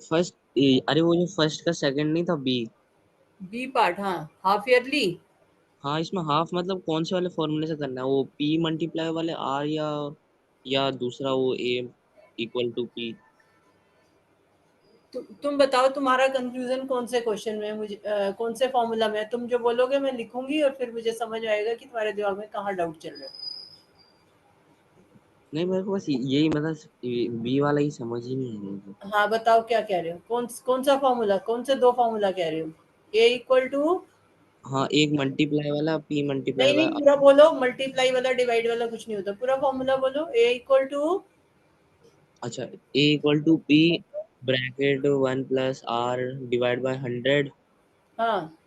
First, अरे वो जो फर्स्ट का सेकंड नहीं था, बी। बी पार्ट, हाँ, हाफ ईयरली। हाँ, इसमें हाफ मतलब कौन से वाले फॉर्मूले से करना है, वो पी मल्टीप्लाई वाले आर, या दूसरा वो ए इक्वल टू पी। तुम बताओ तुम्हारा कंफ्यूजन कौन से क्वेश्चन में है, मुझे कौन से फॉर्मूला में है? तुम जो बोलोगे मैं लिखूंगी और फिर मुझे समझ आएगा कि तुम्हारे दिमाग में कहाँ डाउट चल रहा है। नहीं, मेरे को बस यही मतलब बी वाला ही समझ ही नहीं है मुझे। हाँ बताओ क्या कह रहे हो, कौन कौन सा फॉर्मूला, कौन से दो फॉर्मूला कह रहे हो? ए इक्वल टू, हाँ, एक मल्टीप्लाई वाला, पी मल्टीप्लाई नहीं बाय। नहीं पूरा बोलो, मल्टीप्लाई वाला डिवाइड वाला कुछ नहीं होता, पूरा फॉर्मूला बोलो। ए इक्वल टू, अच्छा, A equal to P bracket 1 + r divide by 100, हाँ,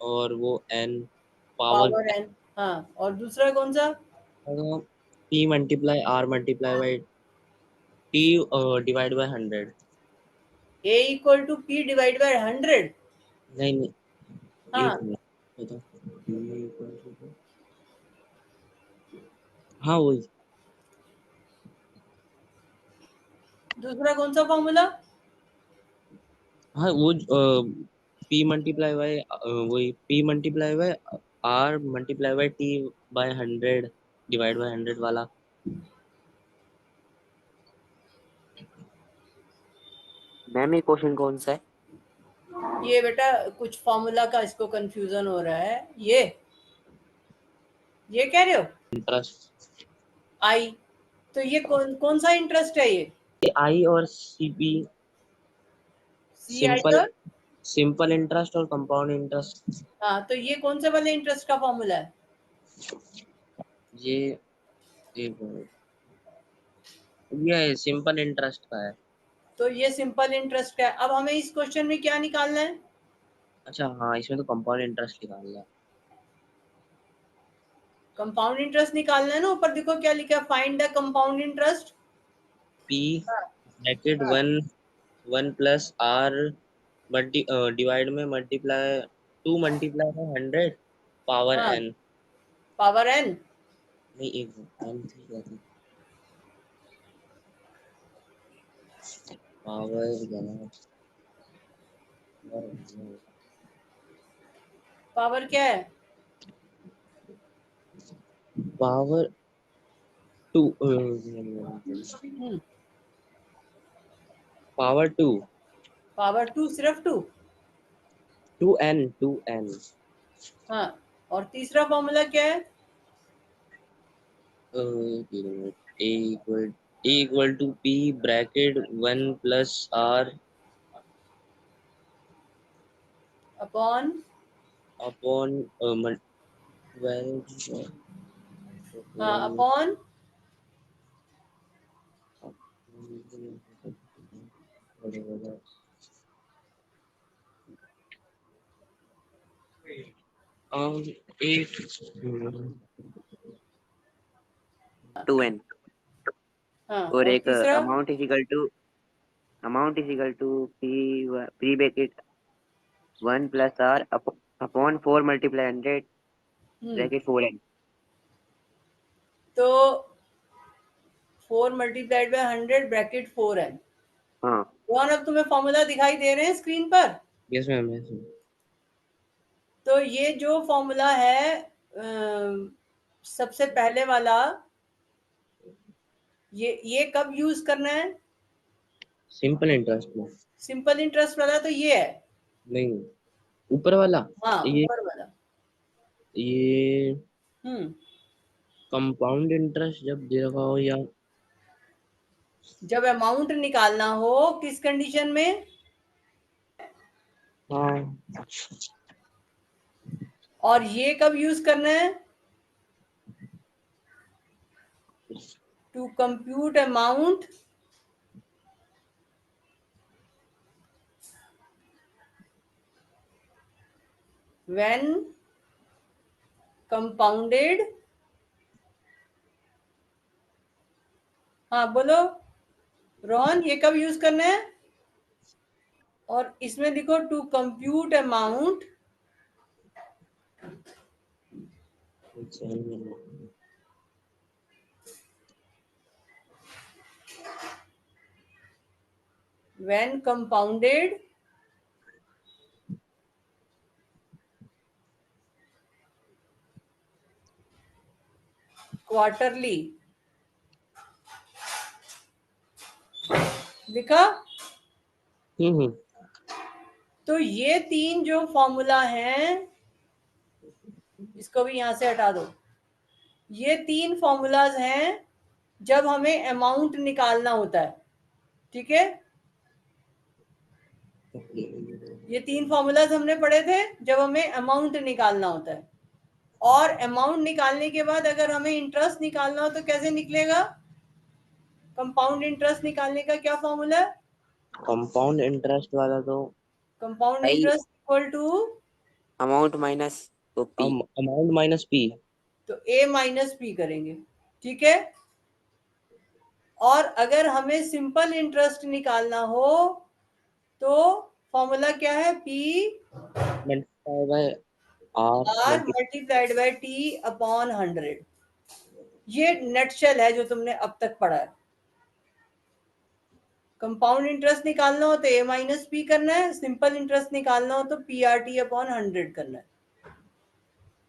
और वो एन पावर पावर एन, हाँ, और दूसरा कौन सा? P multiply R multiply by T divide by 100। A equal to P divide by 100। नहीं नहीं, एक हाँ, मिनट, बताओ। P equal to- हाँ वही। दूसरा कौन सा फॉर्मूला? हाँ वो पी मल्टीप्लाई बाय वही P multiply by R multiply by T by 100 divide by 100 वाला। मैम ये क्वेश्चन कौन सा है? ये बेटा कुछ फॉर्मूला का इसको कंफ्यूजन हो रहा है, ये कह रहे हो? इंटरेस्ट। आई, तो ये कौन कौन सा इंटरेस्ट है ये? आई और सीपी। सी आई सिंपल और, सिंपल इंटरेस्ट और कंपाउंड इंटरेस्ट। हाँ, तो ये कौन से वाले इंटरेस्ट का फॉर्मूला है? ये एक मिनट, ये सिंपल इंटरेस्ट का है। तो ये सिंपल इंटरेस्ट का है। अब हमें इस क्वेश्चन में क्या निकालना है? अच्छा हाँ, इसमें तो कंपाउंड इंटरेस्ट निकालना है। कंपाउंड इंटरेस्ट निकालना है ना, ऊपर देखो क्या लिखा है, find the compound interest. P हाँ, ब्रैकेट हाँ, 1 + r मल्टी डिवाइड में मल्टीप्लाई 2 × 100 पावर हाँ, एन। Power N. नहीं, एक एन थी क्या थी? पावर पावर क्या है? Power two, hmm, power two, power two, सिर्फ टू? 2n 2n। हाँ, और तीसरा फॉर्मूला क्या है? A equal to P bracket 1 + r upon, upon हाँ, अपॉन, 12। एट 2n, हाँ, और और एक तीसरा? Amount is equal to P pre bracket 1 + r upon 4 × 100 hmm, bracket 4n। तो 4 × 100 ब्रैकेट 4 एन। हाँ। रोहन, अब तुम्हें फॉर्मूला दिखाई दे रहे हैं स्क्रीन पर? Yes ma'am, yes. तो ये जो फॉर्मूला है, सबसे पहले वाला, ये कब यूज करना है? सिंपल इंटरेस्ट में। सिंपल इंटरेस्ट वाला तो ये है। नहीं, ऊपर वाला। हाँ, ये ऊपर वाला। ये हम्म, कंपाउंड इंटरेस्ट जब दे रखा हो, या जब अमाउंट निकालना हो, किस कंडीशन में? हाँ, और ये कब यूज करना है? To compute amount when compounded. हाँ बोलो रोहन, ये कब यूज करना है? और इसमें लिखो to compute amount when compounded quarterly, लिखा। हम्म। तो ये तीन जो फॉर्मूला हैं, इसको भी यहां से हटा दो। ये तीन फॉर्मूलाज हैं जब हमें अमाउंट निकालना होता है, ठीक है। ये तीन फॉर्मूलाज हमने पढ़े थे जब हमें अमाउंट निकालना होता है। और अमाउंट निकालने के बाद अगर हमें इंटरेस्ट निकालना हो तो कैसे निकलेगा? कंपाउंड इंटरेस्ट निकालने का क्या फॉर्मूला है? कंपाउंड इंटरेस्ट वाला तो कंपाउंड भाई interest equal to amount minus तो पी। Amount minus P. तो ए माइनस पी करेंगे, ठीक है। और अगर हमें सिंपल इंटरेस्ट निकालना हो तो फॉर्मूला क्या है? P multiply by R R multiplied by T upon 100। ये नटशेल है जो तुमने अब तक पढ़ा है। कंपाउंड इंटरेस्ट निकालना हो तो ए माइनस पी करना है, सिंपल इंटरेस्ट निकालना हो तो पी आर टी अपॉन 100 करना है।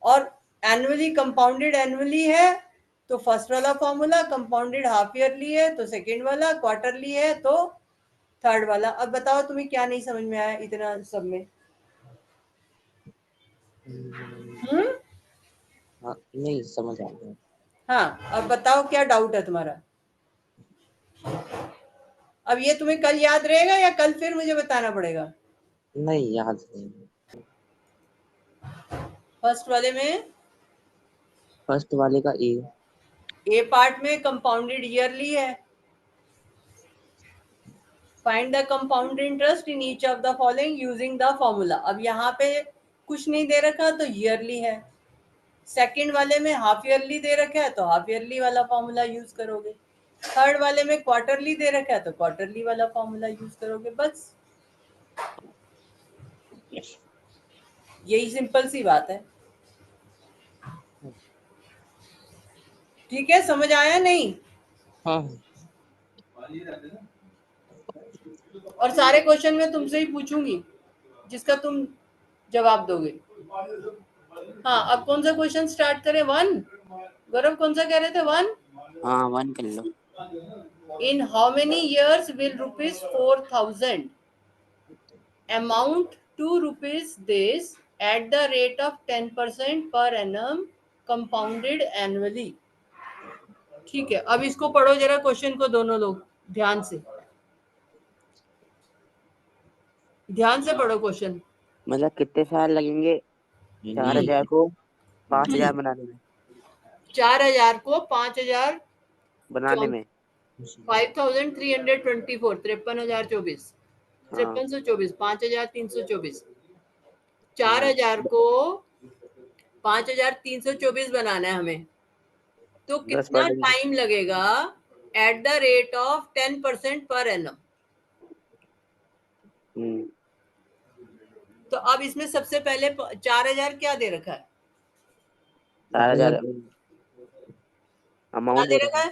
और एनुअली कंपाउंडेड एनुअली है तो फर्स्ट वाला फॉर्मूला, कंपाउंडेड हाफ ईयरली है तो सेकेंड वाला, क्वार्टरली है तो थर्ड वाला। अब बताओ तुम्हें क्या नहीं समझ में आया इतना सब में? हाँ, नहीं समझ आ गया। हाँ, अब बताओ क्या डाउट है तुम्हारा? अब ये तुम्हें कल याद रहेगा या कल फिर मुझे बताना पड़ेगा? नहीं याद नहीं। फर्स्ट वाले में, फर्स्ट वाले का ए पार्ट में कंपाउंडेड ईयरली है। Find the compound interest in each of the following using the formula. अब यहाँ पे कुछ नहीं दे रखा तो ईयरली है। सेकंड वाले में हाफ ईयरली दे रखा है तो हाफ ईयरली वाला फॉर्मूला यूज करोगे। थर्ड वाले में क्वार्टरली दे रखा है तो क्वार्टरली वाला फॉर्मूला यूज करोगे, बस यही सिंपल सी बात है। ठीक है, समझ आया नहीं? हाँ। और सारे क्वेश्चन मैं तुमसे ही पूछूंगी जिसका तुम जवाब दोगे। हाँ, अब कौन सा क्वेश्चन स्टार्ट करें? 1? गौरव कौन सा कह रहे थे? 1? हाँ 1 कर लो। In how many years will rupees 4,000 amount to rupees this at the rate of 10% per annum compounded annually? ठीक है, अब इसको पढ़ो जरा क्वेश्चन को दोनों लोग ध्यान से। ध्यान से पढ़ो क्वेश्चन। मतलब कितने साल लगेंगे 4000 को 5000 बनाने में? 4000 को 5000 बनाने में 5324 53,024 हाँ 5324 5324 हाँ 4000 को 5324 बनाना है हमें। तो 10 कितना परसेंट टाइम लगेगा eight the rate of 10% per annum? तो अब इसमें सबसे पहले 4000 क्या दे रखा है? 4000 क्या अमाउंट दे दे रखा रखा है? है।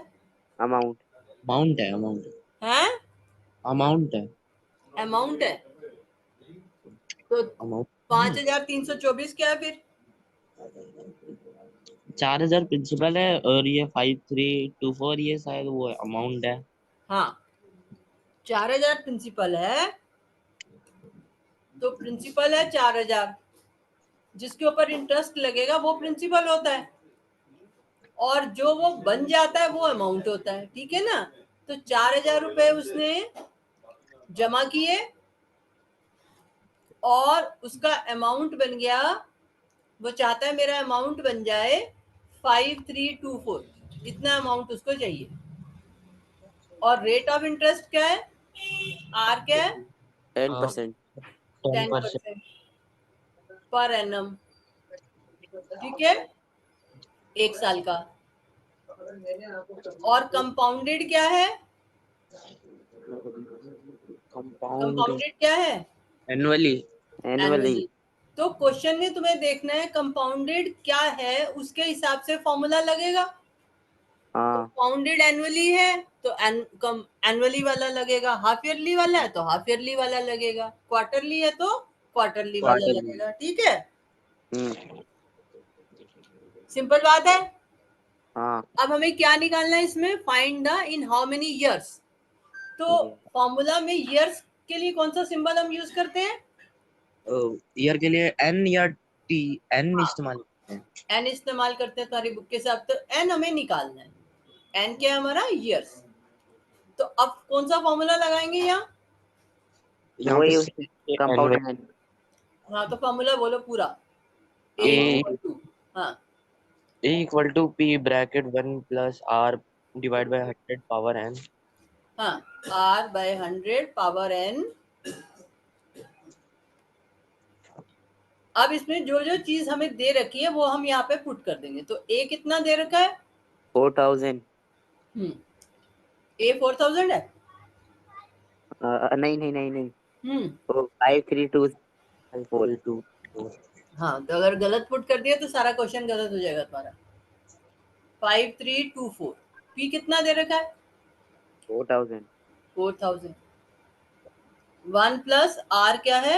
अमाउंट अमाउंट है। अमाउंट है अमाउंट है। अमाउंट है। तो अमाउंट 5324 क्या है फिर? 4000 प्रिंसिपल है और ये 5324 ये शायद वो अमाउंट है। हाँ, 4000 प्रिंसिपल है तो प्रिंसिपल है 4000, जिसके ऊपर इंटरेस्ट लगेगा वो प्रिंसिपल होता है और जो वो बन जाता है वो अमाउंट होता है, ठीक है ना। तो 4000 रुपए उसने जमा किए और उसका अमाउंट बन गया, वो चाहता है मेरा अमाउंट बन जाए 5324, इतना अमाउंट उसको चाहिए। और रेट ऑफ इंटरेस्ट क्या है? आर क्या है? 10%। 10%। 10% पर एनम, ठीक है, 1 साल का। और कंपाउंडेड क्या है? कंपाउंड कंपाउंडेड क्या है? एनुअली। Annually annually. तो क्वेश्चन में तुम्हें देखना है कंपाउंडेड क्या है, उसके हिसाब से फॉर्मूला लगेगा। हाँ कंपाउंडेड एनुअली है तो एनुअली वाला लगेगा, हाफ ईयरली वाला है तो हाफ ईयरली वाला लगेगा, क्वार्टरली है तो क्वार्टरली वाला क्वार्टरली। लगेगा। ठीक है, हम्म। सिंपल बात है। हाँ अब हमें क्या निकालना है इसमें, find the in how many years. तो ठीक है। फॉर्मूला में इयर्स के लिए कौन सा सिंबल हम यूज करते हैं? ईयर के लिए एन या टी, एन हाँ, इस्तेमाल करते हैं। एन इस्तेमाल करते हैं तुम्हारी बुक के हिसाब, तो एन हमें निकालना है। एन क्या है हमारा, ईयर्स। तो अब कौन सा फॉर्मूला लगाएंगे यहाँ? यहाँ वही पे उसके कंपाउंड। हाँ, तो फॉर्मूला बोलो पूरा। ए ए इक्वल टू, हाँ equal to P bracket 1 + r divide by 100 power n। हाँ, आर बाय 100 पावर एन। अब इसमें जो जो चीज हमें दे रखी है वो हम यहाँ पे पुट कर देंगे। तो ए कितना दे रखा है? 4000। ए 4000 है। नहीं नहीं नहीं नहीं, हम्म वो 5324। 2 हाँ, तो अगर गलत पुट कर दिया तो सारा क्वेश्चन गलत हो जाएगा तुम्हारा। 5324। पी कितना दे रखा है? 4000। 4000। 1 प्लस आर क्या है?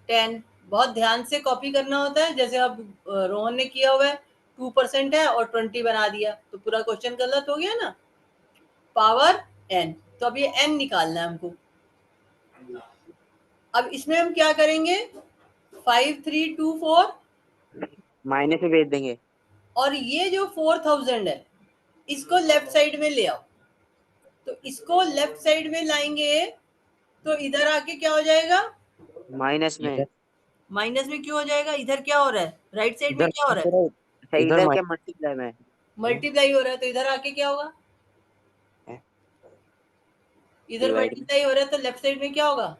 10। बहुत ध्यान से कॉपी करना होता है, जैसे अब रोहन ने किया हुआ है। 2% है और 20 बना दिया तो पूरा क्वेश्चन गलत हो गया ना। पावर एन, तो अब ये एन निकालना है हमको। अब इसमें हम क्या करेंगे, 5324 माइनस में भेज देंगे। और ये जो 4000 है इसको लेफ्ट साइड में ले आओ। तो इसको लेफ्ट साइड में लाएंगे तो इधर आके क्या हो जाएगा, माइनस में। इधर माइनस में क्यों हो जाएगा? इधर क्या हो रहा है, राइट साइड में इधर क्या हो रहा है, अच्छा, इधर इधर क्या माइनस मल्टीप्लाई में? है। मल्टीप्लाई हो रहा है। तो इधर आके क्या होगा, इधर डिवाइड में। मल्टीप्लाई हो रहा है तो लेफ्ट साइड में क्या होगा,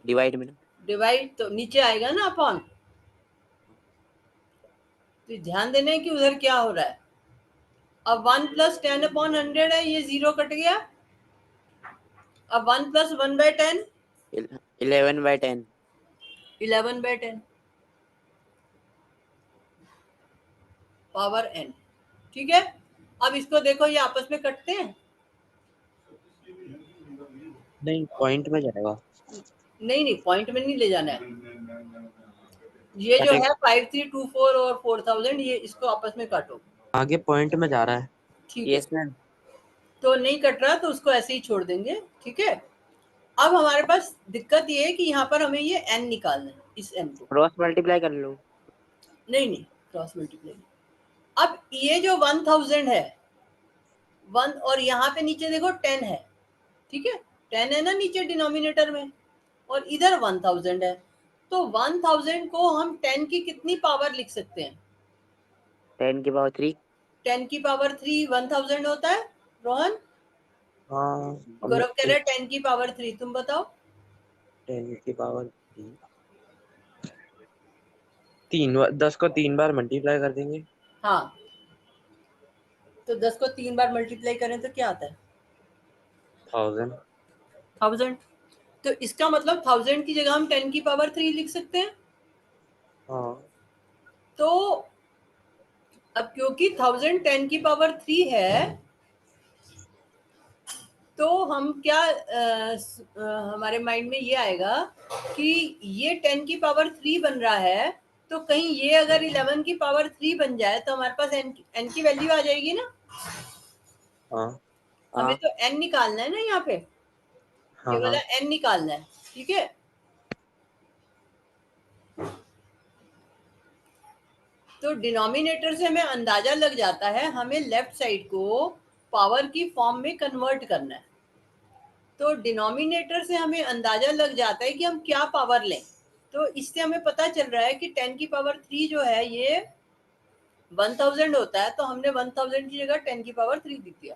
डिवाइड में ना। डिवाइड। तो नीचे आएगा ना अपॉन। तो ध्यान देना है कि उधर क्या हो रहा है। अब 1 + 10/100 है, ये 0 कट गया। अब 1 + 1/10, 11/10। 11/10 पावर एन। ठीक है, अब इसको देखो ये आपस में कटते हैं। नहीं, पॉइंट में जाएगा। नहीं नहीं, पॉइंट में नहीं ले जाना है। ये जो कटेगा, है 5324 और 4000, ये इसको आपस में काटो। आगे पॉइंट में जा रहा है। ठीक है, यस मैम। तो नहीं कट रहा तो उसको ऐसे ही छोड़ देंगे। ठीक है, अब हमारे पास दिक्कत ये है कि यहाँ पर हमें ये n निकालना है, इस n को। क्रॉस मल्टीप्लाई कर लो। नहीं नहीं, क्रॉस मल्टीप्लाई। अब ये जो 1000 है, 1 और यहाँ पे नीचे देखो 10 है। ठीक है, 10 है ना नीचे डिनोमिनेटर में, और इधर 1000 है। तो 1000 को हम 10 की कितनी पावर लिख सकते हैं? 10⁻³ 10 की पावर 3 1000 होता है, रोहन। हाँ, गौरव कह रहे हैं 10 की पावर 3, तुम बताओ। 10 की पावर 10 को 3 बार मल्टीप्लाई कर देंगे। हाँ, तो 10 को 3 बार मल्टीप्लाई करें तो क्या आता है? 1000। 1000। तो इसका मतलब 1000 की जगह हम 10 की पावर 3 लिख सकते हैं। हाँ, तो अब क्योंकि 1000 10 की पावर 3 है, तो हम क्या हमारे माइंड में ये आएगा कि ये 10 की पावर 3 बन रहा है, तो कहीं ये अगर 11 की पावर 3 बन जाए तो हमारे पास n की वैल्यू आ जाएगी ना। हाँ, हमें हाँ तो n निकालना है ना, यहाँ पे ये हाँ, वाला हाँ। n निकालना है। ठीक है, तो डिनोमिनेटर से हमें अंदाजा लग जाता है हमें लेफ्ट साइड को पावर की फॉर्म में कन्वर्ट करना है। तो डिनोमिनेटर से हमें अंदाजा लग जाता है कि हम क्या पावर लें। तो इससे हमें पता चल रहा है कि 10 की पावर 3 जो है ये 1000 होता है, तो हमने 1000 की जगह 10 की पावर 3 लिख दिया।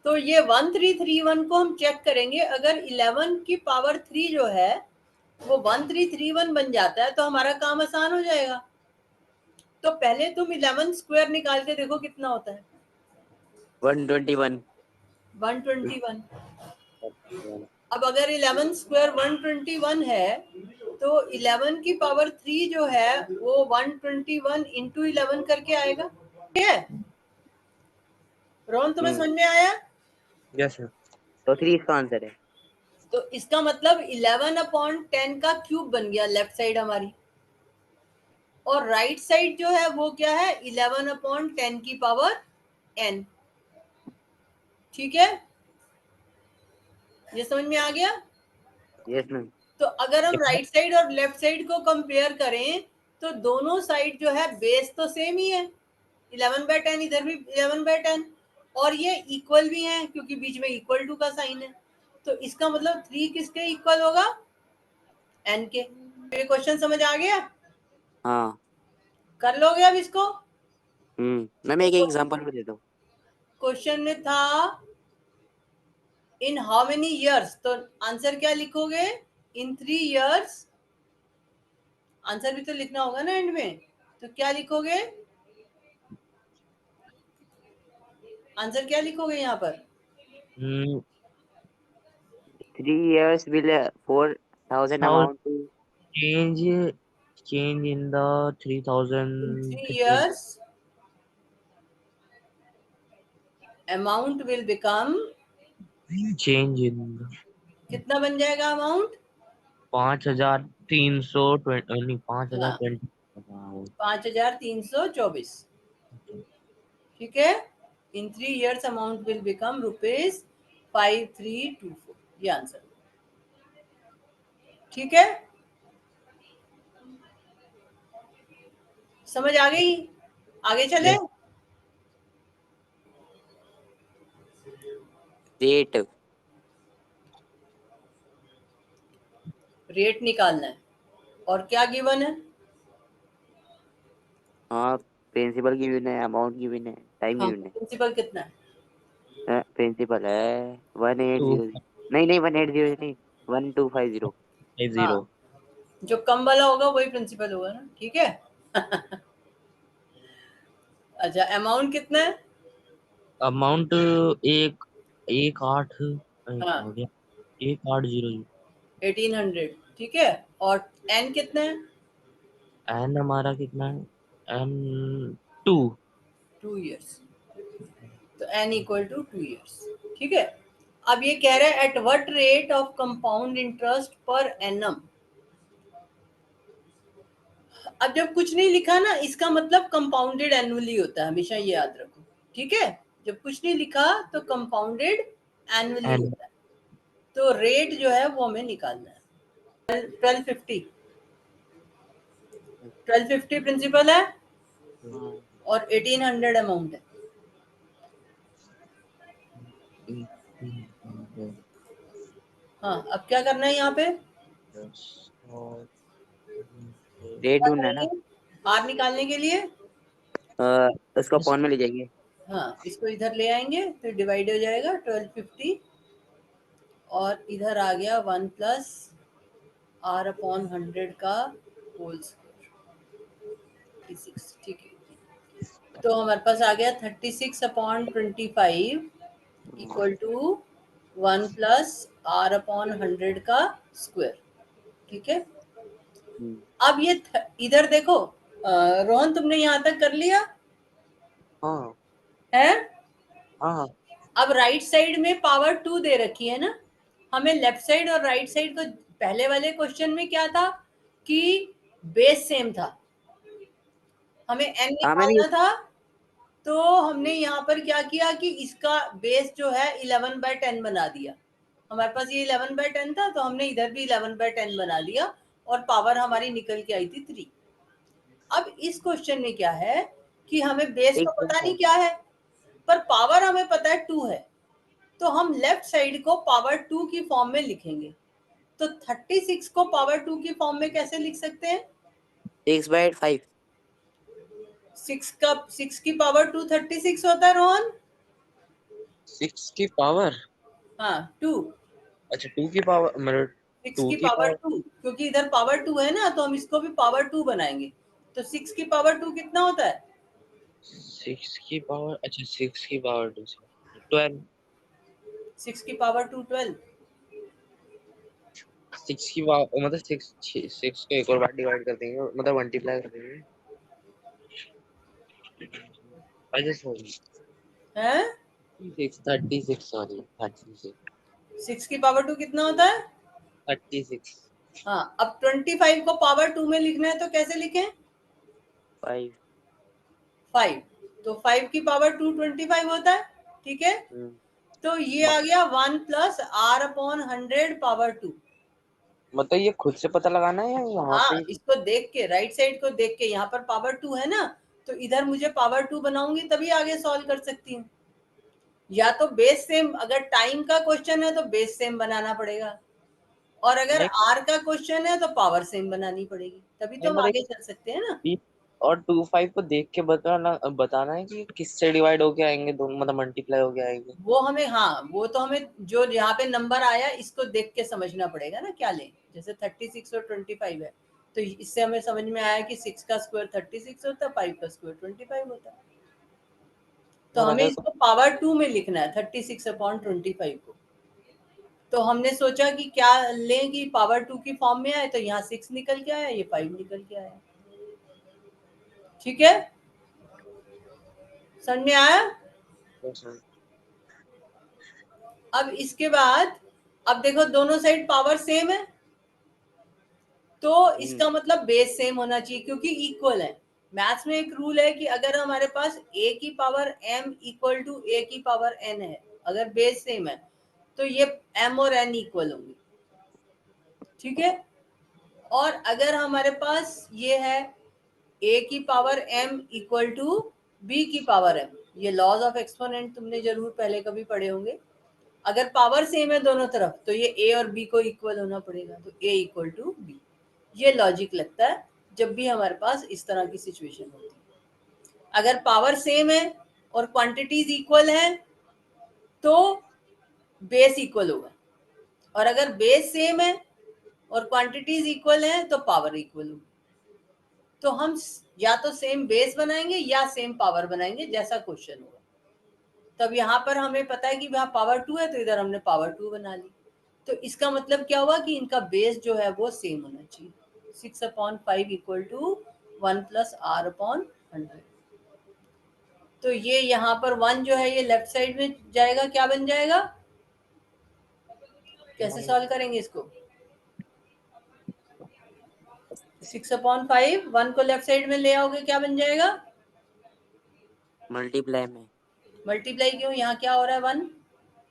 तो ये 1331 को हम चेक करेंगे, अगर 11 की पावर 3 जो है वो 1331 बन जाता है तो हमारा काम आसान हो जाएगा। तो पहले तुम 11 स्क्वायर निकाल के देखो कितना होता है। 121। 121। अब अगर 11 स्क्वायर 121 है तो 11 की पावर 3 जो है वो 121 इंटू 11 करके आएगा। ठीक है रोहन, तुम्हें समझ में आया? Yes sir. तो 3 इसका आंसर है। तो इसका मतलब 11/10 का क्यूब बन गया लेफ्ट साइड हमारी, और राइट साइड जो है वो क्या है 11/10 की पावर n। ठीक है, ये समझ में आ गया? Yes ma'am. तो अगर हम राइट साइड और लेफ्ट साइड को कंपेयर करें तो दोनों साइड जो है बेस तो सेम ही है, 11/10, इधर भी 11/10, और ये इक्वल भी है क्योंकि बीच में इक्वल टू का साइन है। तो इसका मतलब 3 किसके इक्वल होगा? n के। ये क्वेश्चन समझ आ गया? हाँ। कर लोगे अब इसको? मैम एक एग्जांपल भी दे दो। क्वेश्चन में था इन हाउ मेनी इयर्स, तो आंसर क्या लिखोगे? इन 3 इयर्स। आंसर भी तो लिखना होगा ना एंड में, तो क्या लिखोगे? आंसर क्या लिखोगे यहाँ पर? 3 years will 4,000 How amount to change in the in 3 3015 years amount will become, change in कितना बन जाएगा अमाउंट? 5320 नहीं हाँ 5020। 5324। ठीक है, इन 3 इयर्स अमाउंट विल बिकम ₹5324, ये आंसर। ठीक है, समझ आ गई? आगे चले? date। रेट निकालना है, और क्या गिवन है? हाँ, प्रिंसिपल गिवन है, अमाउंट गिवन है, टाइम हाँ, गिवन प्रिंसिपल कितना है? है। प्रिंसिपल है 1800। नहीं नहीं 180 नहीं, 1250। हाँ, 250 जो कम वाला होगा वही प्रिंसिपल होगा ना। ठीक है अच्छा, अमाउंट कितना है? अमाउंट एक एक आठ हाँ, हो गया 1800। 1800। ठीक है, और एन कितना है? एन हमारा कितना है? एन 2। 2 इयर्स, तो एन इक्वल टू 2 इयर्स। ठीक है, अब ये कह रहा है at what rate of compound interest per annum. अब जब कुछ नहीं लिखा ना, इसका मतलब कंपाउंडेड एनुअली होता है, हमेशा ये याद रखो। ठीक है, जब कुछ नहीं लिखा तो कंपाउंडेड एनुअली एन होता है। तो रेट जो है वो हमें निकालना है। 1250, 1250 प्रिंसिपल है और 1800 अमाउंट है। हाँ, अब क्या करना है यहाँ पे? डेट क्या ढूंढना है ना। करेंगे आर निकालने के लिए? उसको अपॉन में ले जाएंगे। हाँ, इसको इधर ले आएंगे तो डिवाइड हो जाएगा 1250, और इधर आ गया 1 प्लस आर अपॉन 100 का होल स्क्वायर 36। ठीक है, तो हमारे पास आ गया 36/25 equal to 1 plus R upon 100 का स्क्वायर। ठीक है, अब ये इधर देखो, रोहन तुमने यहाँ तक कर लिया हाँ है? हाँ अब राइट साइड में पावर 2 दे रखी है ना, हमें लेफ्ट साइड और राइट साइड को, पहले वाले क्वेश्चन में क्या था कि बेस सेम था, हमें n हाँ मैंने निकालना था। तो हमने यहाँ पर क्या किया कि इसका बेस जो है 11/10 बना दिया। हमारे पास ये 11/10 था तो हमने इधर भी 11/10 बना लिया, और पावर हमारी निकल के आई थी 3। अब इस क्वेश्चन में क्या है कि हमें बेस एक तो पता नहीं क्या है, पर पावर हमें पता है 2 है। तो हम लेफ्ट साइड को पावर 2 की फॉर्म में लिखेंगे। तो 36 को पावर 2 की फॉर्म में कैसे लिख सकते हैं? 6/5। 6 की पावर 2 36 होता है रोहन। 6 की पावर, हाँ 2, अच्छा 2 की पावर मतलब 6 2 की की पावर पावर 2, क्योंकि इधर पावर 2 है ना, तो हम इसको भी पावर 2 बनाएंगे। तो 6 की पावर 2 कितना होता है? 6 की पावर, अच्छा 6 की पावर 2 12। 6 की पावर 2 12। 6 की मतलब 6 को एक और बार डिवाइड कर देंगे, मतलब मल्टीप्लाई कर देंगे। आई जस्ट हैं 36 सॉरी 36 6 की पावर 2 कितना होता है? 36 हाँ, अब 25 को पावर 2 में लिखना है तो कैसे लिखें? 5 5। तो 5 की पावर 2 25 होता है, ठीक है। तो ये आ गया 1 प्लस आर अपॉन 100 पावर 2। मतलब ये खुद से पता लगाना है या यहाँ हाँ, पे? इसको देख के, राइट साइड को देख के, यहाँ पर पावर 2 है ना, तो इधर मुझे पावर 2 बनाऊंगी तभी आगे सॉल्व कर सकती हूँ। या तो बेस सेम, अगर टाइम का क्वेश्चन है तो बेस सेम बनाना पड़ेगा, और अगर नहीं आर का क्वेश्चन है तो पावर सेम बनानी पड़ेगी, तभी तो नहीं, हम मतलब आगे चल सकते हैं ना। और 25 को देख के बताना है कि किससे डिवाइड होके आएंगे दोनों, मतलब मल्टीप्लाई होके आएंगे। वो हमें, हाँ, वो तो हमें जो यहाँ पे नंबर आया इसको देख के समझना पड़ेगा ना क्या लें। जैसे 36 और 25 है, तो इससे हमें समझ में आया कि 6 का स्क्वायर 36 होता है, 5 का स्क्वायर 25 होता है। तो और हमें अगर इसको पावर 2 में लिखना है 36 अपॉन 25 को। तो हमने सोचा कि क्या लें कि पावर 2 की फॉर्म में आए, तो यहाँ 6 निकल के आया, ये 5 निकल के आया। ठीक है, समझ में आया? अब इसके बाद, अब देखो दोनों साइड पावर सेम है, तो इसका मतलब बेस सेम होना चाहिए क्योंकि इक्वल है। मैथ्स में एक रूल है कि अगर हमारे पास a की power m equal to a की पावर n है, अगर बेस सेम है, तो ये m और n इक्वल होंगे, ठीक है। और अगर हमारे पास ये है a की power m equal to b की पावर m, ये लॉज ऑफ एक्सपोनेंट तुमने जरूर पहले कभी पढ़े होंगे। अगर पावर सेम है दोनों तरफ, तो ये a और b को इक्वल होना पड़ेगा, तो a इक्वल टू b। ये लॉजिक लगता है जब भी हमारे पास इस तरह की सिचुएशन होती है। अगर पावर सेम है और क्वांटिटीज इक्वल है तो बेस इक्वल होगा, और अगर बेस सेम है और क्वांटिटीज इक्वल है तो पावर इक्वल होगी। तो हम या तो सेम बेस बनाएंगे या सेम पावर बनाएंगे, जैसा क्वेश्चन होगा। तब यहाँ पर हमें पता है कि वहां पावर 2 है, तो इधर हमने पावर 2 बना ली। तो इसका मतलब क्या हुआ कि इनका बेस जो है वो सेम होना चाहिए। 6 upon 5 equal to 1 plus R upon 100। तो ये यहाँ पर 1 जो है ये लेफ्ट साइड में जाएगा, क्या बन जाएगा? कैसे सॉल्व करेंगे इसको? 6 अपॉन 5, 1 को लेफ्ट साइड में ले आओगे, क्या बन जाएगा? मल्टीप्लाई में। मल्टीप्लाई क्यों? यहाँ क्या हो रहा है? 1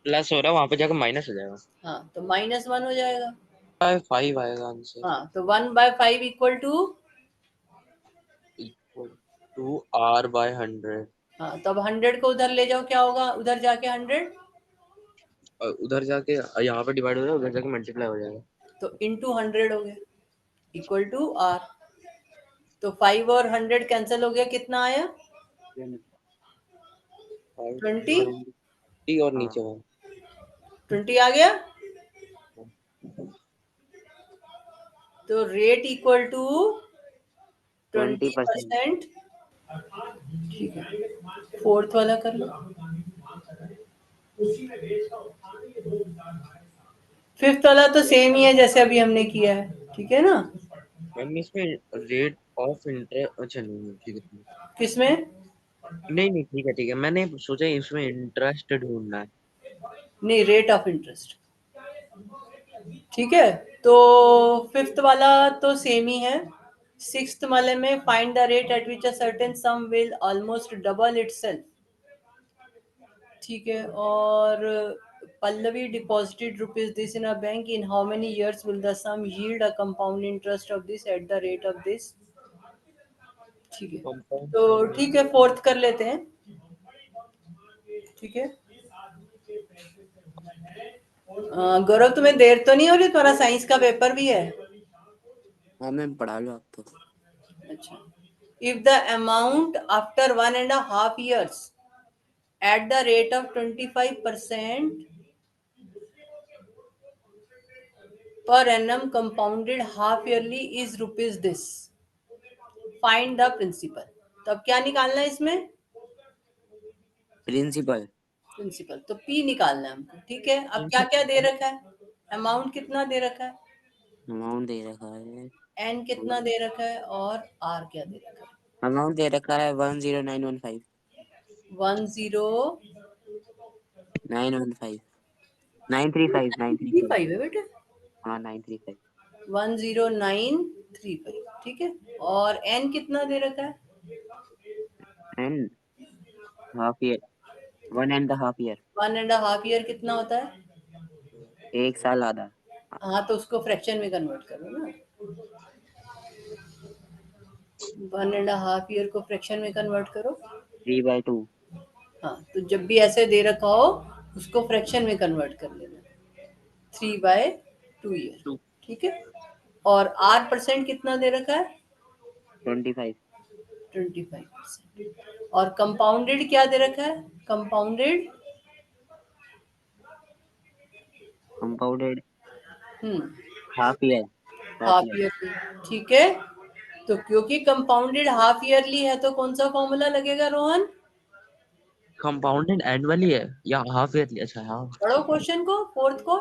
प्लस हो रहा है, वहां पे जाकर माइनस हो जाएगा। हाँ, तो -1 हो जाएगा। 5 आएगा आंसर। हाँ, तो 1/5 equal to, equal to R/100। हाँ, तो अब 100 को उधर ले जाओ, क्या होगा उधर जाके? 100, उधर जाके यहाँ पे डिवाइड हो जाएगा, उधर जाके मल्टीप्लाई हो जाएगा। तो इंटू 100 हो गया, इक्वल टू आर। तो 5 और 100 कैंसिल हो गया, कितना आया? 20। 20 और हाँ नीचे हो 20 आ गया। तो रेट इक्वल टू 20%। 20%। ठीक है, फोर्थ वाला कर लो। फिफ्थ वाला तो सेम ही है जैसे अभी हमने किया है, ठीक है ना? मैम इसमें रेट ऑफ इंटरेस्ट, अच्छा नहीं ठीक है। किसमें? नहीं ठीक है, मैंने सोचा इसमें इंटरेस्ट ढूंढना है। नहीं, रेट ऑफ इंटरेस्ट। ठीक है, तो फिफ्थ वाला तो सेम ही है। सिक्स्थ वाले में find the rate at which a certain sum will almost double itself. ठीक है, और Pallavi deposited rupees this in a bank, in how many years will the sum yield a compound interest of this at the rate of this. ठीक है, compound तो ठीक है, fourth कर लेते हैं। ठीक है, गौरव तुम्हें देर तो नहीं हो रही? तुम्हारा साइंस का पेपर भी है। हाँ मैम, पढ़ा लो आप तो। अच्छा, if the amount after 1.5 years at the rate of 25% per annum compounded half yearly is rupees this, find the principal। तो अब क्या निकालना है इसमें? प्रिंसिपल। प्रिंसिपल, तो P निकालना है हमको। ठीक है, अब क्या क्या दे रखा है? अमाउंट कितना दे रखा है? अमाउंट दे रखा है, एन कितना दे रखा है और आर क्या दे रखा है? अमाउंट दे रखा है 10915 915 935 935 10935 है बेटे, हाँ 935 10935, ठीक है। और एन कितना दे रखा है? And half year 1.5 year 1.5 year कितना होता है? 1 साल आधा हाँ तो उसको फ्रैक्शन में कन्वर्ट करो ना, 1.5 ईयर को फ्रैक्शन में कन्वर्ट करो। 3/2 हाँ तो जब भी ऐसे दे रखा हो उसको फ्रैक्शन में कन्वर्ट कर लेना, 3/2 ईयर, 2 ठीक है। और आर परसेंट कितना दे रखा है? 25 25%। और कंपाउंडेड क्या दे रखा है? Compounded compounded hmm half year half half year yearly, ठीक है। तो क्योंकि कंपाउंडेड हाफ ईयरली है तो कौन सा फॉर्मूला लगेगा रोहन? कंपाउंडेड एनुअली है या हाफ ईयरली? अच्छा हाँ, पढ़ो क्वेश्चन को, फोर्थ को।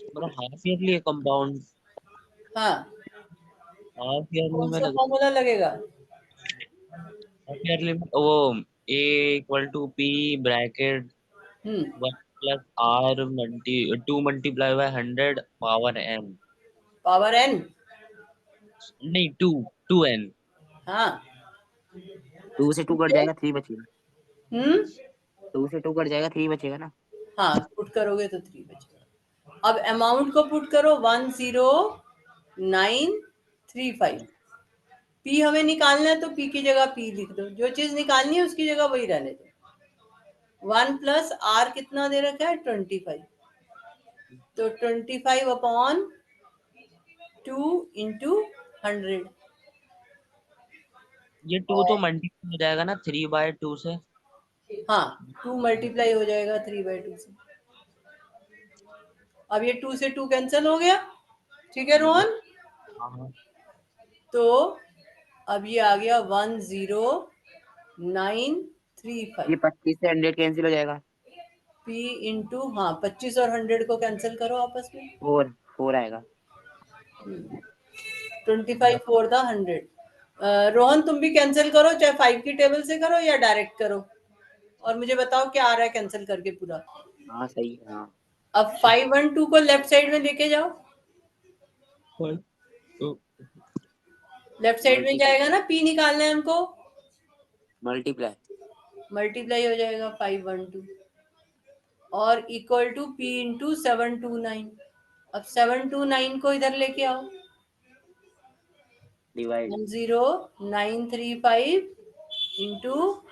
मतलब हाफ ईयरली है कंपाउंड। हाँ, हाफ ईयरली कौन में सा लग फॉर्मूला लगेगा? हाफ ईयरली में वो A equal to P bracket hmm 1 + r 2 multiply by 100 power n। Power N. नहीं, 2n। हाँ 2 से 2 ठीक कट है। जाएगा 3 बचेगा हम्म 2 से 2 कट जाएगा 3 बचेगा ना हाँ पुट करोगे तो 3 बचेगा। अब अमाउंट को पुट करो 10935। पी हमें निकालना है तो पी की जगह पी लिख दो, जो चीज निकालनी है उसकी जगह वही रहने दो। 1 + r कितना दे रखा है? 25। तो 25/2 × 100। ये 2 तो मल्टीप्लाई हो जाएगा ना 3/2 से। हाँ 2 मल्टीप्लाई हो जाएगा 3/2 से। अब ये 2 से 2 कैंसिल हो गया, ठीक है रोहन। हाँ, तो अब ये आ गया 10935। ये 25 से 100 कैंसिल हो जाएगा पी इंटू, हाँ 25 और 100 को कैंसिल करो आपस में। 4 आएगा 25 4 था 100। रोहन तुम भी कैंसिल करो, चाहे 5 की टेबल से करो या डायरेक्ट करो, और मुझे बताओ क्या आ रहा है कैंसिल करके पूरा। हाँ सही है हाँ अब 512 को लेफ्ट साइड में लेके जाओ, तो लेफ्ट साइड में मल्टीप्लाई जाएगा ना, पी निकालना है हमको, मल्टीप्लाई मल्टीप्लाई हो जाएगा 512 और इक्वल टू पी इंटू 729। अब 729 को इधर लेके आओ, divide 10935 into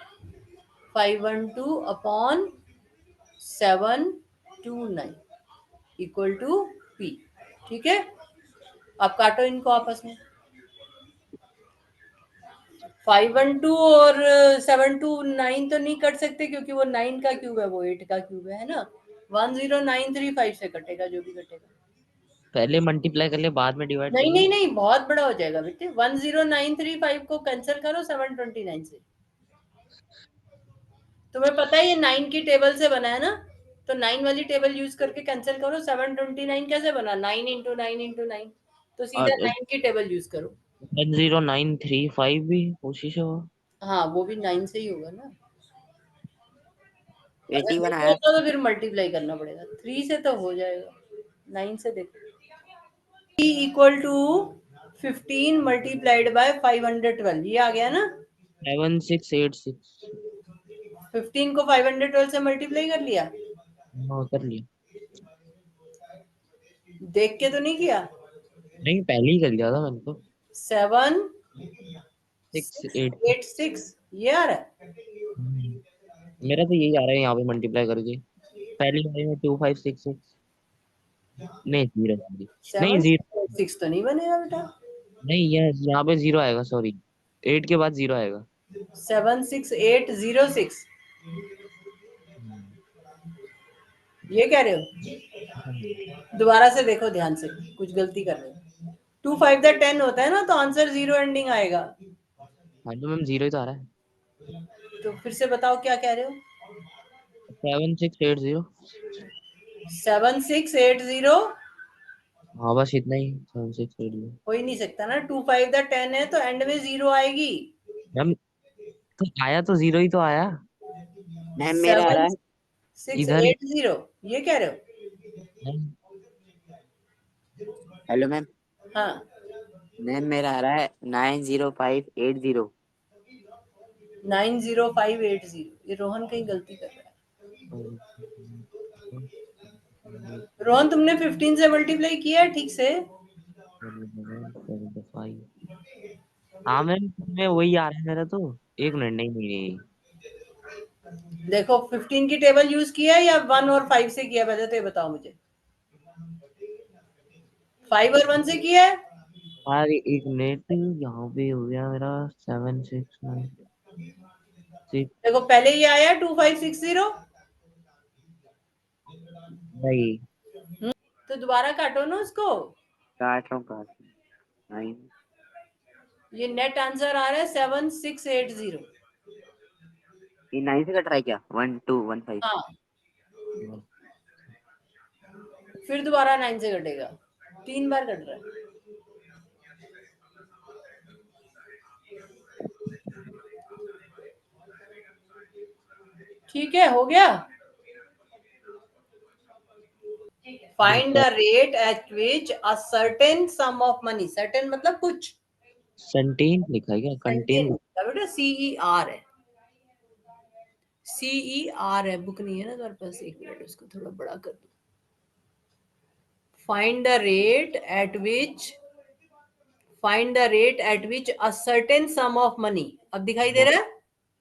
512/729 equal to P, ठीक है। अब काटो इनको आपस में, 512 और 729 तो नहीं कट सकते क्योंकि वो 9 का क्यूब है, वो 8 का क्यूब है ना। 10935 से कटेगा जो भी कटेगा। पहले मल्टीप्लाई कर ले बाद में डिवाइड कर नहीं ले। नहीं नहीं, बहुत बड़ा हो जाएगा बेटे। 10935 को कैंसिल करो 729 से। तुम्हें पता है ये 9 की टेबल से बना है ना, तो 9 वाली टेबल यूज करके कैंसिल करो। 729 कैसे बना? 9 × 9 × 9, तो सीधा और 9 की टेबल यूज करो। 10935 भी कोशिश हो। हाँ वो भी 9 से ही होगा ना। अगर 81 नहीं आया होता तो फिर मल्टीप्लाई करना पड़ेगा। 3 से तो हो जाएगा, 9 से देखो। P equal to 15 multiplied by 512, ये आ गया ना। 7686। 15 को 512 से मल्टीप्लाई कर लिया, हाँ कर लिया। देख के तो नहीं किया। नहीं, पहले ही कर लिया था मैंने तो। 7 6 6 8। 8 6 ये आ रहा है। मेरा तो यही आ रहा है यहाँ पे मल्टीप्लाई करके। पहली वाली में 2566। नहीं, जीरो सॉरी। नहीं 7 जीरो। 6 तो नहीं बनेगा बेटा। नहीं, यहाँ पे जीरो आएगा, सॉरी। 8 के बाद जीरो आएगा। 76806 ये कह रहे हो? दोबारा से देखो ध्यान से, कुछ गलती कर रहे हो। 2 5 द 10 होता है ना, तो आंसर जीरो एंडिंग आएगा। हाँ तो मैम जीरो ही तो आ रहा है। तो फिर से बताओ क्या कह रहे हो। 7680। 7680 हाँ बस इतना ही 7 6 8 0। हो ही नहीं सकता ना, 2 5 द 10 है तो एंड में 0 आएगी। मैम तो आया तो 0 ही तो आया। मैम मेरा आ रहा 7 है। 6 इधर 8 0 ये कह रहे हो? Ma'am hello ma'am. हाँ, मैम मेरा आ रहा है 90580। 90580। ये रोहन कहीं गलती कर रहा है। रोहन तुमने 15 से मल्टीप्लाई किया है ठीक से? 75। हाँ मैम मैं वही आ रहा है मेरा तो। एक मिनट, नहीं नहीं नहीं। देखो 15 की टेबल यूज किया है या 1 और 5 से किया, पहले तो ये बताओ मुझे। 5 और 1 से किया है? अरे एक मिनट, यहाँ पे हो गया मेरा 7 6 9 6। देखो पहले ये आया 2560। नहीं तो दोबारा काटो ना उसको। काट रहा हूँ, काट रहा हूँ। 9 ये नेट आंसर आ रहा है 7680। ये 9 से कट रहा है क्या? 1215। हाँ, फिर दोबारा 9 से कटेगा, 3 बार कट रहा है। ठीक है, हो गया। Find the rate at which a certain sum of money, certain मतलब कुछ, कंटेन लिखा है क्या? Contain contain. बेटा CER है, CER है। बुक नहीं है ना तुम्हारे पास? एक मिनट, उसको थोड़ा बड़ा कर दो। Find the rate at which, find the rate at which a certain sum of money. अब दिखाई दे रहा है?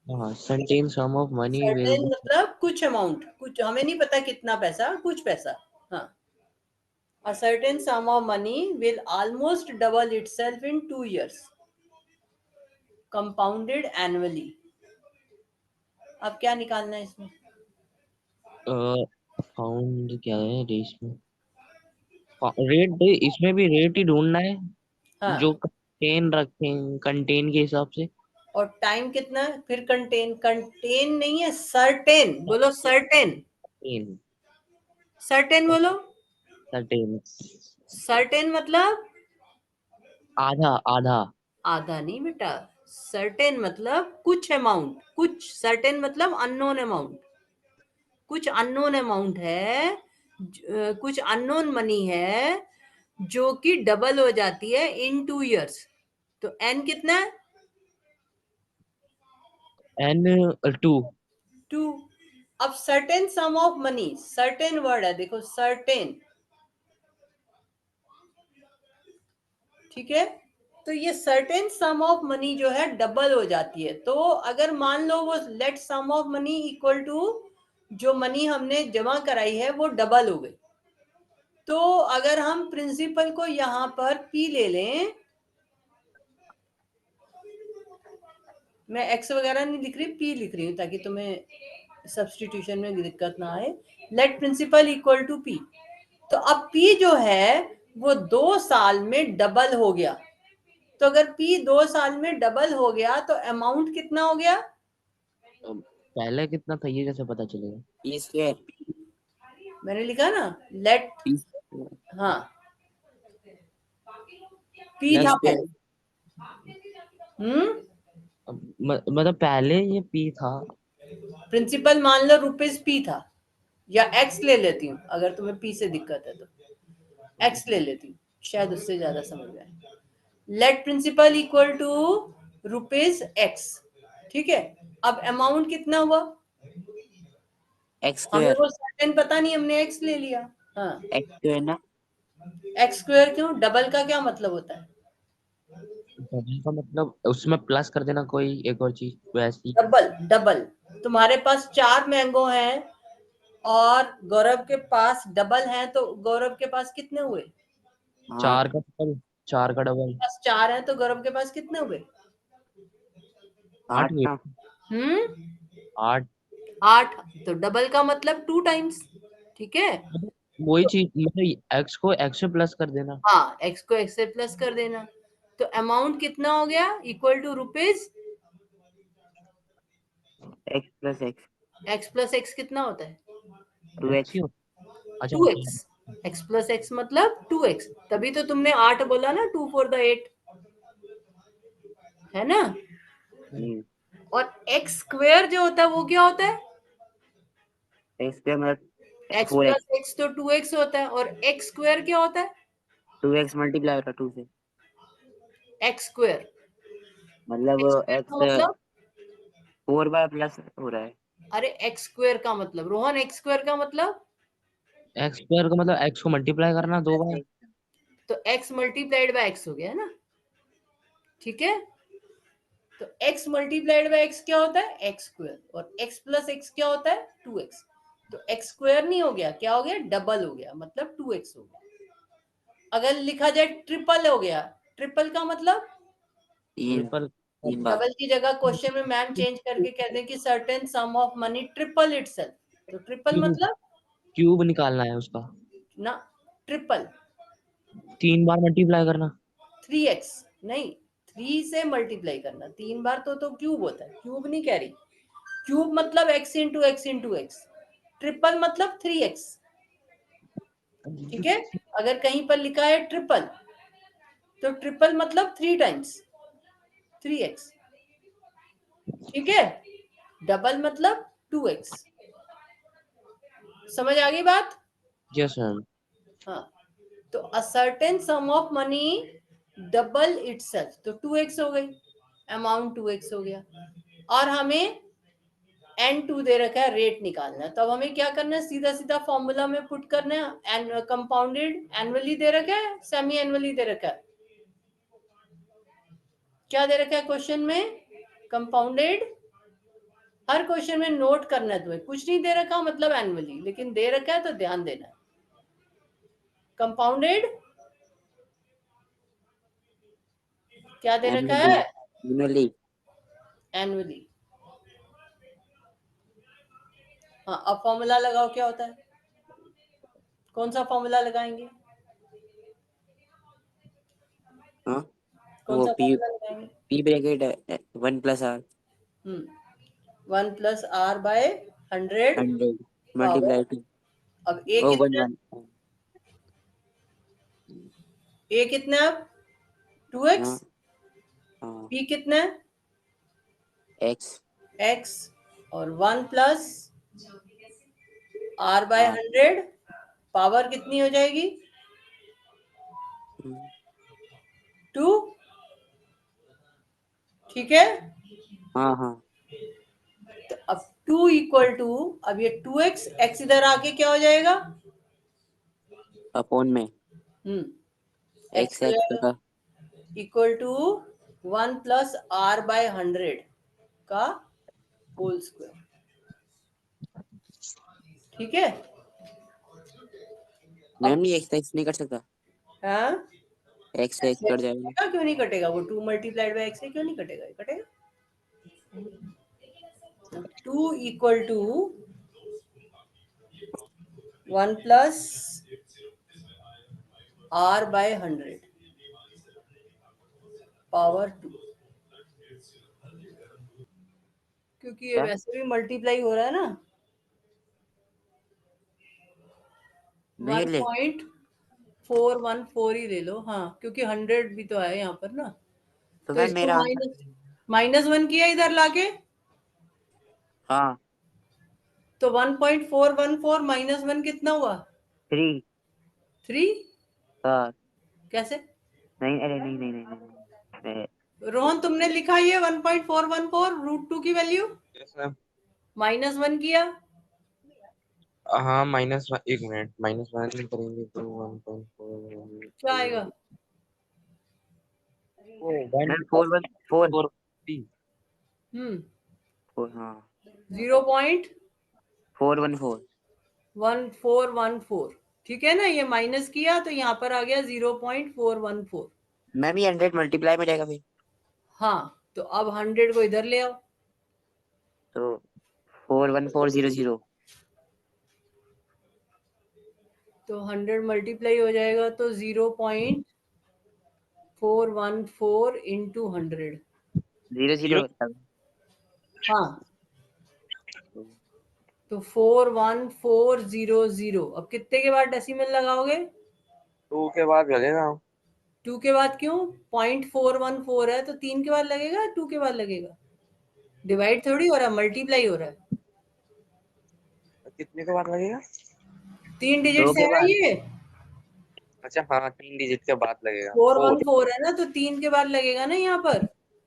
हाँ, contain sum of money will certain मतलब कुछ अमाउंट, कुछ हमें नहीं पता कितना पैसा, कुछ पैसा। हाँ, a certain sum of money will almost double itself in 2 years, compounded annually। अब क्या निकालना है इसमें? फाउंड क्या है रेस में? रेट, इसमें भी रेट ही ढूंढना है हाँ, जो कंटेन रखें कंटेन के हिसाब से। और टाइम कितना है? फिर कंटेन, कंटेन नहीं है, सर्टेन बोलो, सर्टेन, कंटेन सर्टेन बोलो। कंटेन सर्टेन मतलब आधा आधा। आधा नहीं बेटा, सर्टेन मतलब कुछ अमाउंट, कुछ, सर्टेन मतलब अननोन अमाउंट, कुछ अननोन अमाउंट है, कुछ अननोन मनी है जो कि डबल हो जाती है इन 2 इयर्स। तो एन कितना है? एन 2। 2। अब certain sum of money, certain word है देखो, सर्टेन, ठीक है। तो ये सर्टेन सम ऑफ मनी जो है डबल हो जाती है। तो अगर मान लो वो let sum of money equal to जो मनी हमने जमा कराई है वो डबल हो गई, तो अगर हम प्रिंसिपल को यहां पर पी ले लें, मैं एक्स वगैरह नहीं लिख रही, पी लिख रही हूँ ताकि तुम्हें सब्सटीट्यूशन में दिक्कत ना आए। Let principal equal to P. तो अब पी जो है वो 2 साल में डबल हो गया। तो अगर पी 2 साल में डबल हो गया तो अमाउंट कितना हो गया? पहले कितना था ये कैसे पता चलेगा? P square. मैंने लिखा ना, लेट, पी हाँ, पी था प्लस पहले। मतलब पहले ये पी था। प्रिंसिपल मान लो रुपीज पी था, या एक्स ले लेती हूँ अगर तुम्हें पी से दिक्कत है तो, एक्स ले लेती हूँ, शायद उससे ज्यादा समझ में आए। Let principal equal to rupees x, ठीक है। अब अमाउंट कितना हुआ? एक्स हमें स्क्वायर। वो सर्टेन पता नहीं, हमने एक्स ले लिया। हाँ, एक्स स्क्वायर ना। एक्स स्क्वायर क्यों? डबल का क्या मतलब होता है? डबल का मतलब उसमें प्लस कर देना कोई एक और चीज वैसी। Double, double. तुम्हारे पास 4 मैंगो हैं और गौरव के पास डबल हैं, तो गौरव के पास कितने हुए? 8। 4 का डबल, 4 का डबल। पास 4 हैं तो गौरव के पास कितने हुए? 8 8 हुए। ना। 8। 8। तो डबल का मतलब 2 टाइम्स, ठीक है। वही तो चीज मतलब एक्स को एक्स से प्लस कर देना। हाँ, एक्स को एक्स से प्लस कर देना। तो अमाउंट कितना हो गया? Equal to rupees x plus x. X plus x कितना होता है? 2 एक्स ही एक्स। होता। अच्छा 2x। x प्लस एक्स मतलब 2x, तभी तो तुमने 8 बोला ना, 2 4 the 8, है ना। और x स्क्वायर जो होता है वो क्या होता है, एक्स स्क्वायर मतलब x 4x, प्लस एक्स तो 2x होता है, और x स्क्वायर क्या होता है, 2x मल्टीप्लाई होता है 2 से, x स्क्वायर। मतलब x स्क्वायर का x मतलब, 4 बार प्लस हो रहा है। अरे x स्क्वायर का मतलब रोहन, x स्क्वायर का मतलब, एक्स स्क्वायर का मतलब एक्स को मल्टीप्लाई करना 2 बार। तो x मल्टीप्लाइड बाय x हो गया है ना, ठीक है। तो x मल्टीप्लाइड बाय x क्या होता है, x स्क्वायर, और x प्लस x क्या होता है 2x। तो x स्क्वायर नहीं हो गया, क्या हो गया, डबल हो गया, मतलब 2x हो गया। अगर लिखा जाए ट्रिपल हो गया, ट्रिपल का मतलब, ट्रिपल 3 बार। डबल की जगह क्वेश्चन में मैम चेंज करके कहते हैं कि certain sum of money triple itself, तो ट्रिपल क्यूब, मतलब क्यूब निकालना है उसका, ना, ट्रिपल 3 बार मल्टीप्लाई करना। 3x नहीं, 3 से मल्टीप्लाई करना 3 बार, तो क्यूब होता है, क्यूब नहीं कह रही। क्यूब मतलब x into x into x, triple मतलब 3x, ठीक है। अगर कहीं पर लिखा है ट्रिपल, तो ट्रिपल मतलब 3 टाइम्स 3x, ठीक है। डबल मतलब 2x, समझ आ गई बात। Yes ma'am. हाँ, तो अ certain sum of money double itself, तो 2x हो गई, अमाउंट 2x हो गया, और हमें n2 दे रखा है, रेट निकालना है। तो अब हमें क्या करना है, सीधा सीधा फॉर्मूला में पुट करना है। एन कंपाउंडेड एनुअली दे रखा है, सेमी एनुअली दे रखा है, क्या दे रखा है क्वेश्चन में, कंपाउंडेड। हर क्वेश्चन में नोट करना है तुम्हें, कुछ नहीं दे रखा मतलब एनुअली, लेकिन दे रखा है तो ध्यान देना है। कंपाउंडेड क्या दे रखा है, एनुअली। एनुअली। हाँ, अब फॉर्मूला लगाओ, क्या होता है, कौन सा फॉर्मूला लगाएंगे, हाँ, कौन वो सा पी फॉर्मूला लगाएंगे। P bracket 1 plus R 1 plus R by 100 100 power. Multiply 2। अब ए ओ 1 कितना, 1। ए कितना है अब, 2x, हाँ हाँ, p कितना है, एक्स। x, और 1 प्लस r बाय हाँ 100, पावर कितनी हो जाएगी, 2, ठीक है। हाँ हाँ, तो अब 2 इक्वल टू, अब ये 2x, x इधर आके क्या हो जाएगा, अपॉन में x एक्स हो एक्स जाएगा का। Equal to 1 plus r by 100 का होल स्क्वायर, ठीक है। अब मैम ये एक्स एक्स नहीं कर सकता, हाँ, एक्स एक्स कट जाएगा। कटेगा, क्यों नहीं कटेगा, वो 2 मल्टीप्लाइड बाय x से क्यों नहीं कटेगा, ये कटेगा। 2 equal to 1 plus r by 100 power 2, क्योंकि ये क्या? वैसे भी मल्टीप्लाई हो रहा है ना, नहीं ले 1.414 ही ले लो, हाँ, क्योंकि 100 भी तो है यहाँ पर ना। तो तो मैम इसको मेरा आंसर। माइनस माइनस 1 किया इधर लाके, हाँ, तो 1.414 माइनस 1 कितना हुआ, 3। 3, हाँ, कैसे, नहीं अरे नहीं नहीं नहीं नहीं, नहीं। रोहन तुमने लिखा ये 1.414 रूट 2 की वैल्यू, यस मैम। माइनस 1 किया, हाँ माइनस 1, 1 मिनट, -1 करेंगे तो 1.4, क्या आएगा, ओ 1 मैम 4 1 4 4 4। हाँ, 414। 0.1414, ठीक है ना, ये माइनस किया तो यहाँ पर आ गया 0.414। मैम ये 100 मल्टीप्लाई में जाएगा फिर, हाँ, तो अब 100 को इधर ले आओ, तो 41400। तो 100 मल्टीप्लाई हो जाएगा तो 0.414 इंटू 100, 0 0। हाँ, तो 41400। अब कितने के बाद डेसिमल लगाओगे? 2 के बाद लगेगा। 2 के बाद क्यों? 0.414 है तो 3 के बाद लगेगा, 2 के बाद लगेगा? डिवाइड थोड़ी हो रहा है, मल्टीप्लाई हो रहा है। कितने के बाद लगेगा? 3 डिजिट 2 से के है ना बाद। ये? अच्छा हाँ 3 डिजिट के बाद लगेगा। 414 है ना, तो 3 के बाद लगेगा ना यहाँ पर।